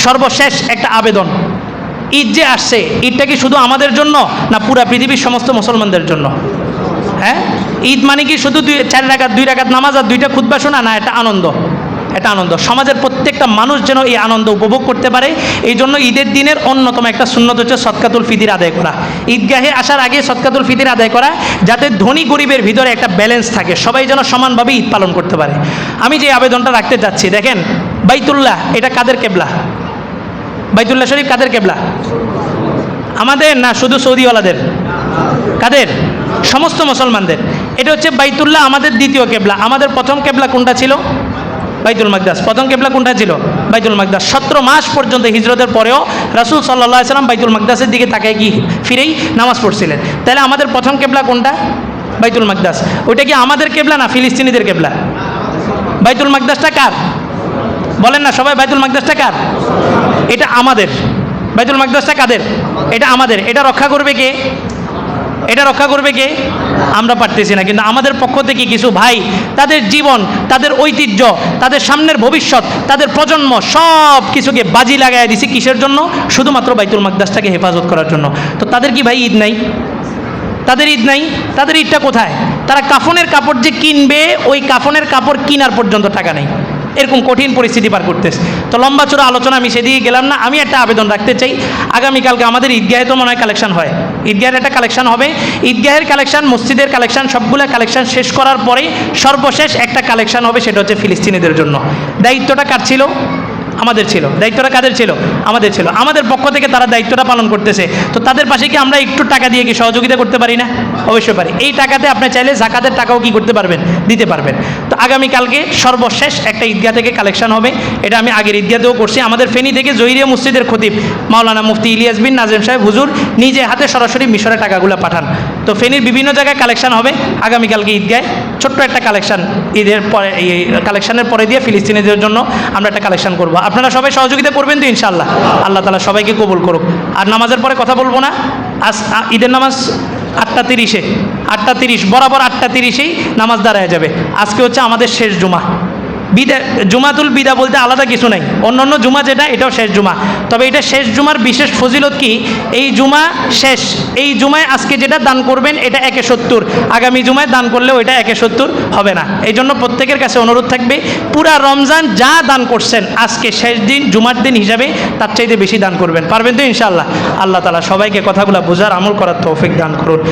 সর্বশেষ একটা আবেদন, ঈদ যে আসছে, ঈদটা কি শুধু আমাদের জন্য না পুরা পৃথিবীর সমস্ত মুসলমানদের জন্য? হ্যাঁ, ঈদ মানে কি শুধু 4 রাকাত 2 রাকাত নামাজ আর 2টা খুতবা শোনা? না, এটা আনন্দ, এটা আনন্দ। সমাজের প্রত্যেকটা মানুষ যেন এই আনন্দ উপভোগ করতে পারে, এই জন্য ঈদের দিনের অন্যতম একটা সুন্নত হচ্ছে সদকাতুল ফিতির আদায় করা। ঈদগাহে আসার আগে সদকাতুল ফিতির আদায় করা, যাতে ধনী গরিবের ভিতরে একটা ব্যালেন্স থাকে, সবাই যেন সমানভাবে ঈদ পালন করতে পারে। আমি যে আবেদনটা রাখতে যাচ্ছি, দেখেন বাইতুল্লাহ এটা কাদের কেবলা? বাইতুল্লাহ শরীফ কাদের কেবলা? আমাদের না শুধু সৌদিওয়ালাদের? কাদের? সমস্ত মুসলমানদের। এটা হচ্ছে বাইতুল্লাহ আমাদের দ্বিতীয় কেবলা। আমাদের প্রথম কেবলা কোনটা ছিল? বাইতুল মাকদাস। প্রথম কেবলা কোনটা ছিল? বাইতুল মাকদাস। 17 মাস পর্যন্ত হিজরতের পরেও রাসূল সাল্লাল্লাহু আলাইহি সাল্লাম বাইতুল মাকদাসের দিকে তাকায় কি ফিরেই নামাজ পড়ছিলেন। তাহলে আমাদের প্রথম কেবলা কোনটা? বাইতুল মাকদাস। ওইটা কি আমাদের কেবলা না ফিলিস্তিনিদের কেবলা? বাইতুল মাকদাসটা কার? বলেন না সবাই, বাইতুল মাকদাসটা কার? এটা আমাদের। বাইতুল মাকদাসটা কাদের? এটা আমাদের। এটা রক্ষা করবে কে? এটা রক্ষা করবে কে? আমরা পারতেছি না, কিন্তু আমাদের পক্ষ থেকে কিছু ভাই তাদের জীবন, তাদের ঐতিহ্য, তাদের সামনের ভবিষ্যৎ, তাদের প্রজন্ম সব কিছুকে বাজি লাগাই দিছে। কিসের জন্য? শুধুমাত্র বাইতুল মাকদাসটাকে হেফাজত করার জন্য। তো তাদের কি ভাই ঈদ নাই? তাদের ঈদ নাই? তাদের ঈদটা কোথায়? তারা কাফনের কাপড় যে কিনবে, ওই কাফনের কাপড় কেনার পর্যন্ত টাকা নেই, এরকম কঠিন পরিস্থিতি পার করতেছে। তো লম্বা চূড়া আলোচনা আমি সেদিকে গেলাম না। আমি একটা আবেদন রাখতে চাই, আগামীকালকে আমাদের ঈদগাহে তো মনে হয় কালেকশন হয়, ঈদগাহের একটা কালেকশন হবে। ঈদগাহের কালেকশন, মসজিদের কালেকশন, সবগুলো কালেকশন শেষ করার পরে সর্বশেষ একটা কালেকশন হবে, সেটা হচ্ছে ফিলিস্তিনিদের জন্য। দায়িত্বটা কার ছিল? আমাদের ছিল। দায়িত্বটা কাদের ছিল? আমাদের ছিল। আমাদের পক্ষ থেকে তারা দায়িত্বটা পালন করতেছে। তো তাদের পাশে কি আমরা একটু টাকা দিয়ে কি সহযোগিতা করতে পারি না? অবশ্যই পারি। এই টাকাতে আপনি চাইলে যাকাতের টাকাও কি করতে পারবেন? দিতে পারবেন। তো আগামীকালকে সর্বশেষ একটা ঈদগাহ থেকে কালেকশন হবে। এটা আমি আগের ঈদগাহতেও করছি। আমাদের ফেনী থেকে জহিরিয়া মসজিদের খতিব মাওলানা মুফতি ইলিয়াস বিন নাজিম সাহেব হুজুর নিজে হাতে সরাসরি মিশরে টাকাগুলো পাঠান। তো ফেনীর বিভিন্ন জায়গায় কালেকশন হবে। আগামীকালকে ঈদগাহে ছোট্ট একটা কালেকশন, ঈদের পরে কালেকশনের পরে দিয়ে ফিলিস্তিনিদের জন্য আমরা একটা কালেকশন করবো। আপনারা সবাই সহযোগিতা করবেন তো ইনশাআল্লাহ? আল্লাহ তাআলা সবাইকে কবুল করুক। আর নামাজের পরে কথা বলবো না। আজ ঈদের নামাজ 8:30-এ, 8:30 বরাবর 8:30-এই নামাজ দাঁড়ায় যাবে। আজকে হচ্ছে আমাদের শেষ জুমা। বিদা, জুমাতুল বিদা বলতে আলাদা কিছু নাই। অন্যান্য জুমা যেটা, এটাও শেষ জুমা। তবে এটা শেষ জুমার বিশেষ ফজিলত কি? এই জুমা শেষ। এই জুমায় আজকে যেটা দান করবেন এটা 1/70, আগামী জুমায় দান করলেও এটা 1/70 হবে না। এই জন্য প্রত্যেকের কাছে অনুরোধ থাকবে, পুরা রমজান যা দান করছেন আজকে শেষ দিন জুমার দিন হিসাবে তার চাইতে বেশি দান করবেন। পারবেন তো ইনশাআল্লাহ? আল্লাহ তাআলা সবাইকে কথাগুলো বোঝার, আমল করার তৌফিক দান করুন।